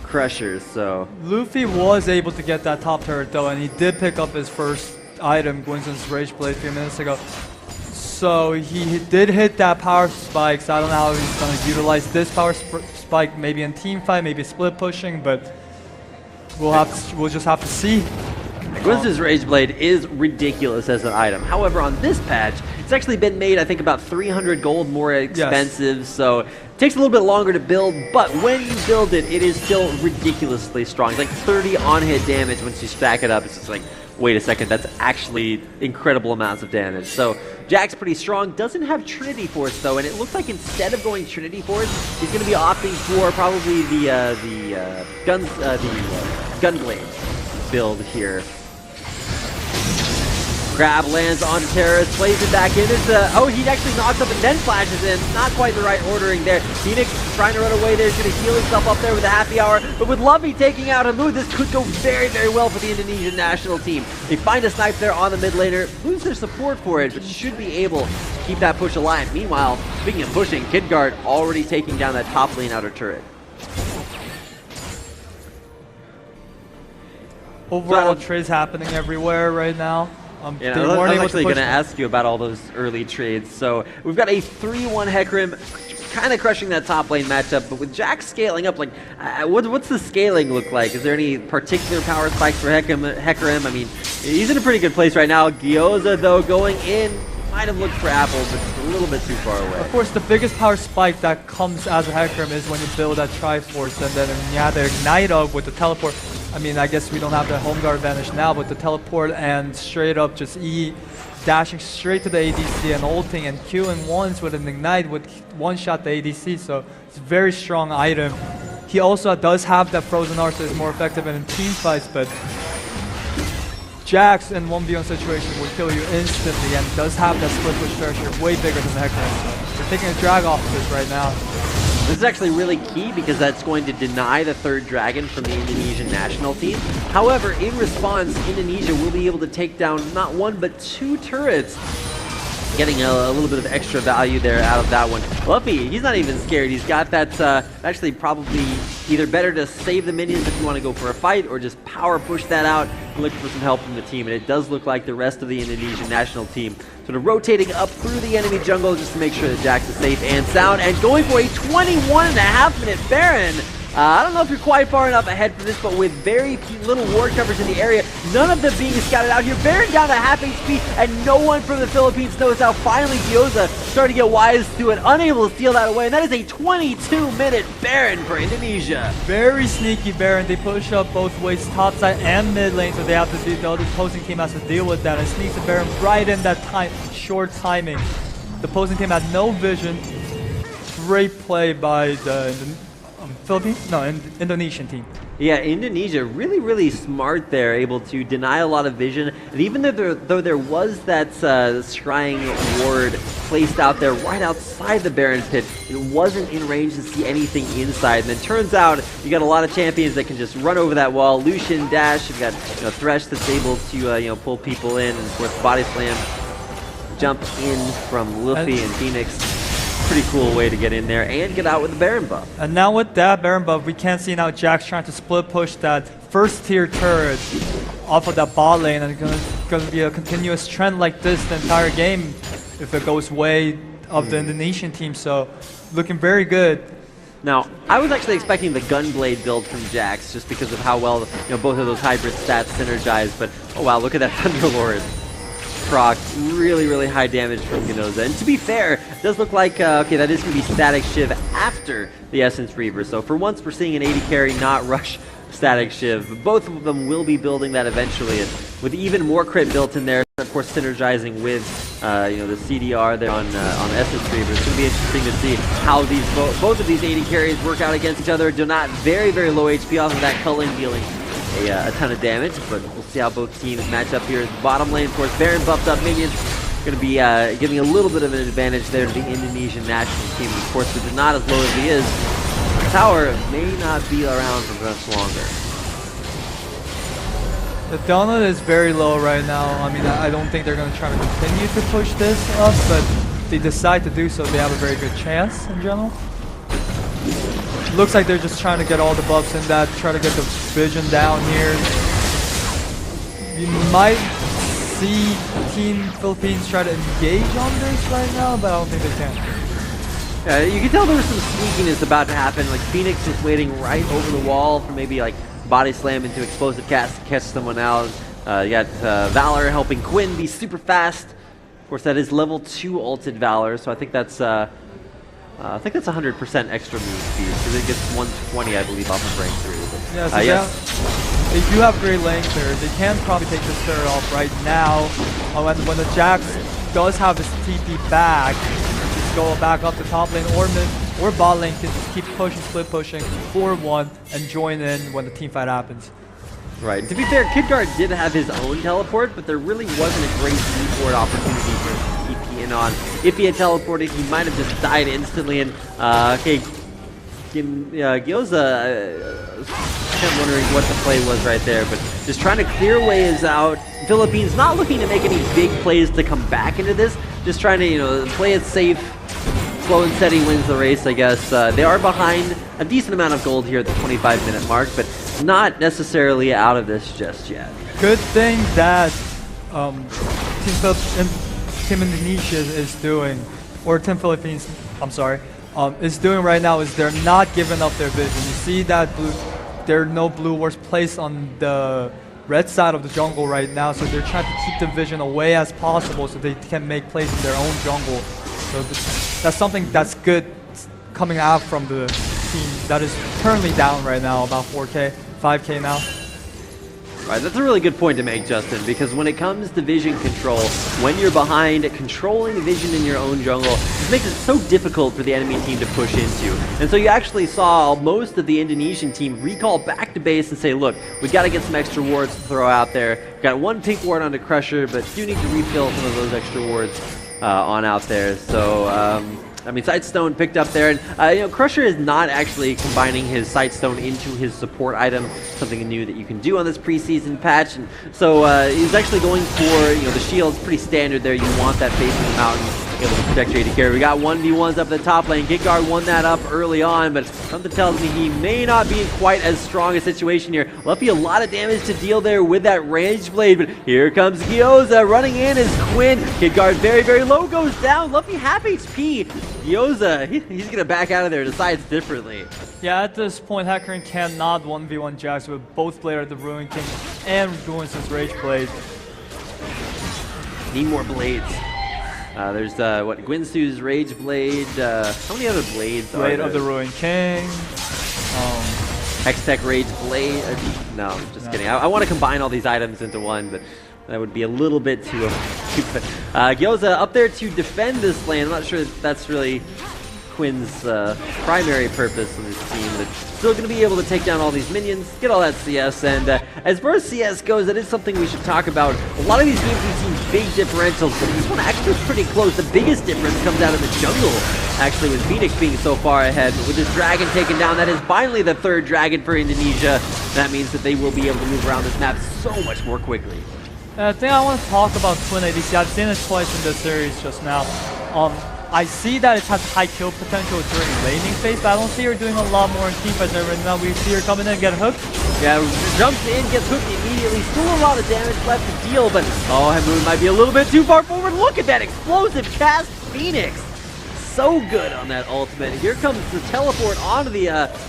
Crushers, so. Luffy was able to get that top turret though, and he did pick up his first item, Gwynzon's Rage Blade, a few minutes ago. So he did hit that power spike, so I don't know how he's going to utilize this power spike, maybe in team fight, maybe split pushing, but we'll just have to see. Gwynzon's Rage Blade is ridiculous as an item. However, on this patch, it's actually been made, I think, about 300 gold more expensive, yes. So it takes a little bit longer to build, but when you build it, it is still ridiculously strong. It's like 30 on-hit damage once you stack it up. It's just like, wait a second, that's actually incredible amounts of damage. So Jack's pretty strong, doesn't have Trinity Force though, and it looks like instead of going Trinity Force, he's going to be opting for probably the Gunblade build here. Grab lands onto Terrorist, plays it back in. Oh, he actually knocks up and then flashes in. Not quite the right ordering there. Phoenix trying to run away there. He's going to heal himself up there with a happy hour. But with Luffy taking out Hamu, this could go very, very well for the Indonesian national team. They find a snipe there on the mid laner. Lose their support for it, but should be able to keep that push alive. Meanwhile, speaking of pushing, Kidguard already taking down that top lane outer turret. Overall trades happening everywhere right now. Yeah, I was actually going to ask you about all those early trades. So we've got a 3-1 Hecarim, kind of crushing that top lane matchup, but with Jack scaling up, like, what's the scaling look like? Is there any particular power spikes for Hecarim? I mean, he's in a pretty good place right now. Gyoza, though, going in, might have looked for Apple, but it's a little bit too far away. Of course, the biggest power spike that comes as a Hecarim is when you build that Triforce, and then you have the Ignite up with the teleport. I mean, I guess we don't have the home guard advantage now, but the teleport and straight up just dashing straight to the ADC and ulting and Qing once with an Ignite would one-shot the ADC, so it's a very strong item. He also does have that Frozen Heart, so it's more effective in team fights, but Jax in 1v1 situation will kill you instantly and does have that split push pressure way bigger than the Hecarim. So they're taking a drag off of this right now. This is actually really key because that's going to deny the third dragon from the Indonesian national team. However, in response, Indonesia will be able to take down not one but 2 turrets, getting a little bit of extra value there out of that one. Luffy, he's not even scared. He's got that, actually probably either better to save the minions if you want to go for a fight or just power push that out and look for some help from the team. And it does look like the rest of the Indonesian national team sort of rotating up through the enemy jungle just to make sure that Jax is safe and sound, and going for a 21.5-minute Baron. I don't know if you're quite far enough ahead for this, but with very little ward coverage in the area, none of them being scouted out here. Baron down to half HP, and no one from the Philippines knows how. Finally, Gyoza starting to get wise to it, unable to steal that away, and that is a 22-minute Baron for Indonesia. Very sneaky Baron. They push up both ways, top side and mid lane, so they have to do, the other opposing team has to deal with that, and sneaks the Baron right in that short timing. The opposing team had no vision. Great play by the Philippines? No, Indonesian team. Yeah, Indonesia really, really smart there, able to deny a lot of vision. And even though there was that scrying ward placed out there right outside the Baron pit, it wasn't in range to see anything inside. And then turns out you got a lot of champions that can just run over that wall. Lucian dash, you've got Thresh that's able to pull people in, and of course Body Slam, jump in from Luffy and Phoenix. Pretty cool way to get in there and get out with the Baron buff. And now with that Baron buff, we can see now Jax trying to split push that first tier turret off of that bot lane, and it's gonna be a continuous trend like this the entire game if it goes way of the Indonesian team. So looking very good. Now, I was actually expecting the Gunblade build from Jax just because of how well both of those hybrid stats synergize, but oh wow, look at that Thunderlord. Proc, really, really high damage from Ginoza. And to be fair, it does look like, okay, that is going to be Static Shiv after the Essence Reaver. So for once, we're seeing an AD carry not rush Static Shiv. Both of them will be building that eventually, and with even more crit built in there, of course, synergizing with, the CDR there on Essence Reaver. It's going to be interesting to see how these both of these AD carries work out against each other. Donat very, very low HP off of that culling, dealing a ton of damage, but we'll see how both teams match up here. The bottom lane, of course, Baron buffed up minions, going to be giving a little bit of an advantage there to the Indonesian national team. Of course, with not as low as he is, the tower may not be around for much longer. The donut is very low right now. I mean, I don't think they're going to try to continue to push this up, but if they decide to do so, they have a very good chance in general. Looks like they're just trying to get all the buffs in that, try to get the vision down here. You might see Team Philippines try to engage on this right now, but I don't think they can. Yeah, you can tell there was some sneakiness about to happen. Like Phoenix is waiting right over the wall for maybe like body slam into explosive cast to catch someone out. You got Valor helping Quinn be super fast. Of course, that is level 2 ulted Valor, so I think that's 100% extra move speed, because it gets 120, I believe, off of rank 3. Yeah, so yes. They do have great lanes there. They can probably take this turret off right now. When the Jax does have his TP back, just go back up the top lane or mid or bot lane, can just keep pushing, split pushing, 4-1, and join in when the team fight happens. Right. To be fair, Kidguard did have his own teleport, but there really wasn't a great teleport opportunity for him to keep in on. If he had teleported, he might have just died instantly. And okay, Gyoza, I'm wondering what the play was right there, but just trying to clear waves out. Philippines not looking to make any big plays to come back into this, just trying to play it safe. Slow and steady wins the race, I guess. They are behind a decent amount of gold here at the 25-minute mark, but not necessarily out of this just yet. Good thing that Team Indonesia is doing, or Team Philippines, I'm sorry, is doing right now is they're not giving up their vision. You see that there are no blue wards placed on the red side of the jungle right now, so they're trying to keep the vision away as possible so they can make plays in their own jungle. So that's something that's good coming out from the team that is currently down right now, about 4K, 5K now. Right, that's a really good point to make, Justin, because when it comes to vision control, when you're behind, controlling vision in your own jungle, it makes it so difficult for the enemy team to push into. And so you actually saw most of the Indonesian team recall back to base and say, look, we've got to get some extra wards to throw out there. We've got one pink ward onto Crusher, but do need to refill some of those extra wards on out there. So, I mean, Sightstone picked up there, and Crusher is not actually combining his Sightstone into his support item, something new that you can do on this preseason patch. And so he's actually going for the shield's pretty standard there. You want that facing the mountain, able to protect your AD carry. We got 1v1s up at the top lane. Kidguard won that up early on, but something tells me he may not be in quite as strong a situation here. Luffy a lot of damage to deal there with that ranged blade, but here comes Gyoza running in as Quinn. Kidguard very, very low, goes down. Luffy half HP. Gyoza, he's gonna back out of there, decides differently. Yeah, at this point, Hackern cannot 1v1 Jax with both Blade of the Ruin King and Ruins his Rage Blade. Need more blades. There's Gwinsu's Rage Blade. How many other blades are there? Blade of the Ruin King. Hextech Rage Blade. No, I'm just kidding. I want to combine all these items into one, but that would be a little bit too stupid. Gyoza up there to defend this lane. I'm not sure if that's really Quinn's primary purpose in this team, but still going to be able to take down all these minions, get all that CS, and as far as CS goes, that is something we should talk about. A lot of these games we've seen big differentials, but this one actually is pretty close. The biggest difference comes out of the jungle, actually, with Phoenix being so far ahead. But with this dragon taken down, that is finally the third dragon for Indonesia. That means that they will be able to move around this map so much more quickly. I think I want to talk about Twin ADC. I've seen it twice in this series just now. I see that it has high kill potential during laning phase, but I don't see her doing a lot more in teamfights right now. We see her coming in and get hooked. Yeah, jumps in, gets hooked immediately. Still a lot of damage left to deal, but Hamoon might be a little bit too far forward. Look at that explosive cast, Phoenix. So good on that ultimate. Here comes the teleport onto the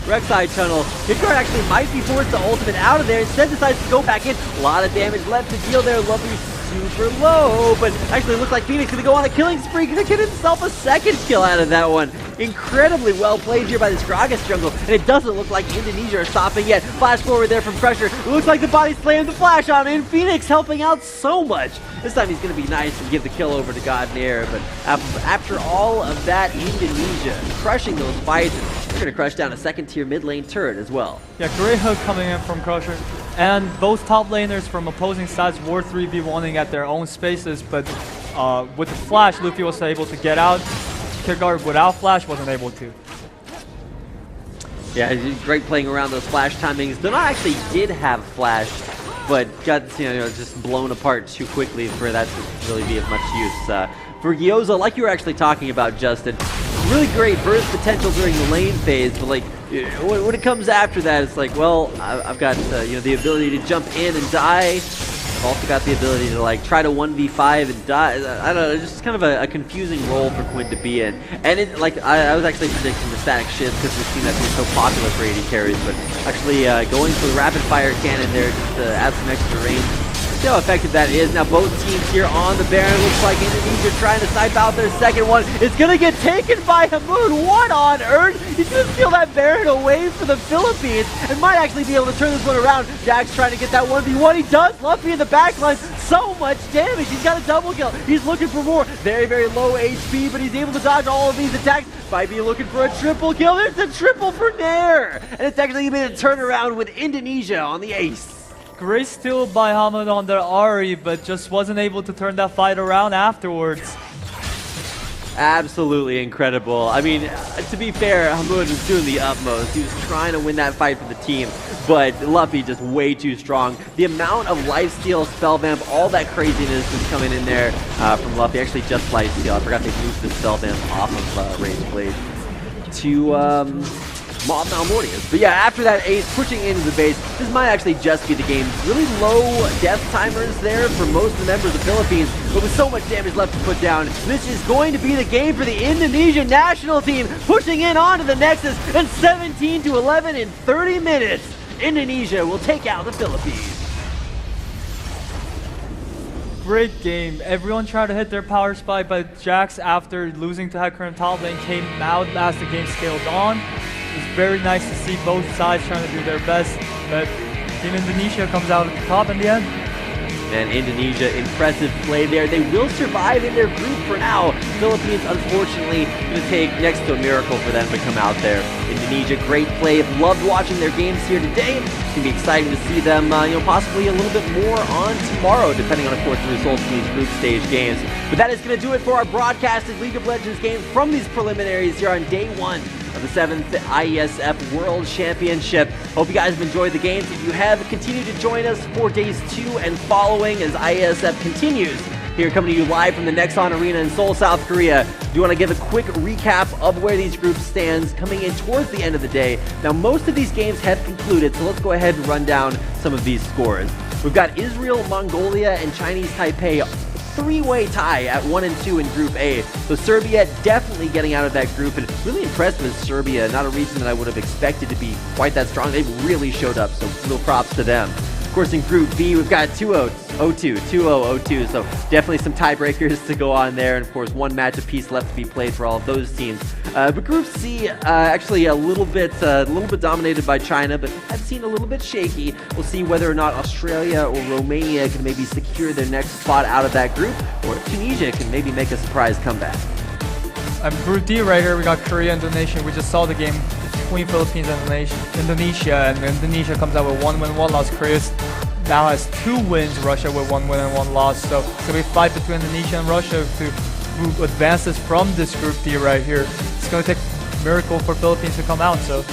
Rek'Sai tunnel. Kidguard actually might be forced to ultimate out of there. Instead decides to go back in. A lot of damage left to deal there. Lovely super low, but actually it looks like Phoenix gonna go on a killing spree, gonna get himself a second kill out of that one. Incredibly well played here by this Gragas jungle, and it doesn't look like Indonesia are stopping yet. Flash forward there from Crusher. It looks like the body slammed the flash on, and Phoenix helping out so much. This time he's gonna be nice and give the kill over to God in the air, but after all of that, Indonesia crushing those fights. They're gonna crush down a second tier mid lane turret as well. Yeah, great hook coming in from Crusher. And both top laners from opposing sides were 3v1ing at their own spaces, but with the flash, Luffy was able to get out. Kidguard without flash wasn't able to. Yeah, great playing around those flash timings. Donut actually did have flash, but got just blown apart too quickly for that to really be of much use. For Gyoza, like you were actually talking about, Justin, really great burst potential during the lane phase, but like when it comes after that, it's like, well, I've got the ability to jump in and die. I've also got the ability to like try to 1v5 and die. I don't know, it's just kind of a confusing role for Quinn to be in. And it, like I was actually predicting the static shift because we've seen that being so popular for AD carries, but actually going for the rapid fire cannon there just to add some extra range. See how effective that is. Now both teams here on the Baron. Looks like Indonesia trying to snipe out their second one. It's gonna get taken by Hamoon. What on earth? He's gonna steal that Baron away for the Philippines and might actually be able to turn this one around. Jax trying to get that 1v1. He does. Luffy in the backline. So much damage. He's got a double kill. He's looking for more. Very, very low HP, but he's able to dodge all of these attacks. Might be looking for a triple kill. There's a triple for Nair. And it's actually gonna be a turnaround with Indonesia on the ace. Great steal by Hamad on their Ari, but just wasn't able to turn that fight around afterwards. Absolutely incredible. I mean, to be fair, Hamud was doing the utmost. He was trying to win that fight for the team, but Luffy just way too strong. The amount of lifesteal, spell vamp, all that craziness is coming in there from Luffy. Actually, just lifesteal. I forgot they moved the spell vamp off of Rage Blade to Moth Malmortius. But yeah, after that ace, pushing into the base, this might actually just be the game. Really low death timers there for most of the members of the Philippines, but with so much damage left to put down, this is going to be the game for the Indonesian national team, pushing in onto the Nexus, and 17-11 in 30 minutes. Indonesia will take out the Philippines. Great game. Everyone tried to hit their power spike, but Jax, after losing to Hacker and top lane, came out as the game scaled on. It was very nice to see both sides trying to do their best, but Team Indonesia comes out at the top in the end. And Indonesia, impressive play there. They will survive in their group for now. Philippines, unfortunately, going to take next to a miracle for them to come out there. Indonesia, great play. I've loved watching their games here today. It's going to be exciting to see them, possibly a little bit more on tomorrow, depending on, of course, the results of these group stage games. But that is going to do it for our broadcasted League of Legends games from these preliminaries here on day one of the 7th IESF World Championship. Hope you guys have enjoyed the games. If you have, continue to join us for days 2 and following as IESF continues. Here coming to you live from the Nexon Arena in Seoul, South Korea. Do you want to give a quick recap of where these groups stands coming in towards the end of the day? Now, most of these games have concluded, so let's go ahead and run down some of these scores. We've got Israel, Mongolia, and Chinese Taipei. Three-way tie at 1 and 2 in Group A. So Serbia definitely getting out of that group, and really impressed with Serbia. Not a region that I would have expected to be quite that strong. They really showed up, so real props to them. Of course, in Group B, we've got 2-0, 0-2, 2-0, 0-2. So definitely some tiebreakers to go on there, and of course, one match apiece left to be played for all of those teams. But Group C, actually a little bit dominated by China, but I've seen a little bit shaky. We'll see whether or not Australia or Romania can maybe secure their next spot out of that group, or Tunisia can maybe make a surprise comeback. Group D right here, we got Korea, Indonesia. We just saw the game between Philippines and Indonesia, and Indonesia comes out with 1 win, 1 loss. Korea now has 2 wins, Russia with 1 win and 1 loss. So it's going to be a fight between Indonesia and Russia to who advances from this Group D right here. It's going to take a miracle for Philippines to come out. So.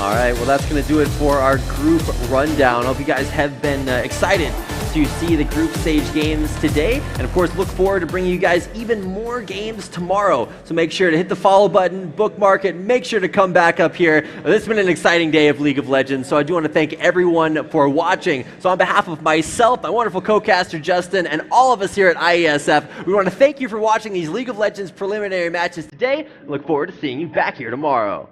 All right, well, that's going to do it for our group rundown. I hope you guys have been excited to see the group stage games today. And of course, look forward to bringing you guys even more games tomorrow. So make sure to hit the follow button, bookmark it, make sure to come back up here. This has been an exciting day of League of Legends, so I do want to thank everyone for watching. So on behalf of myself, my wonderful co-caster Justin, and all of us here at IESF, we want to thank you for watching these League of Legends preliminary matches today. Look forward to seeing you back here tomorrow.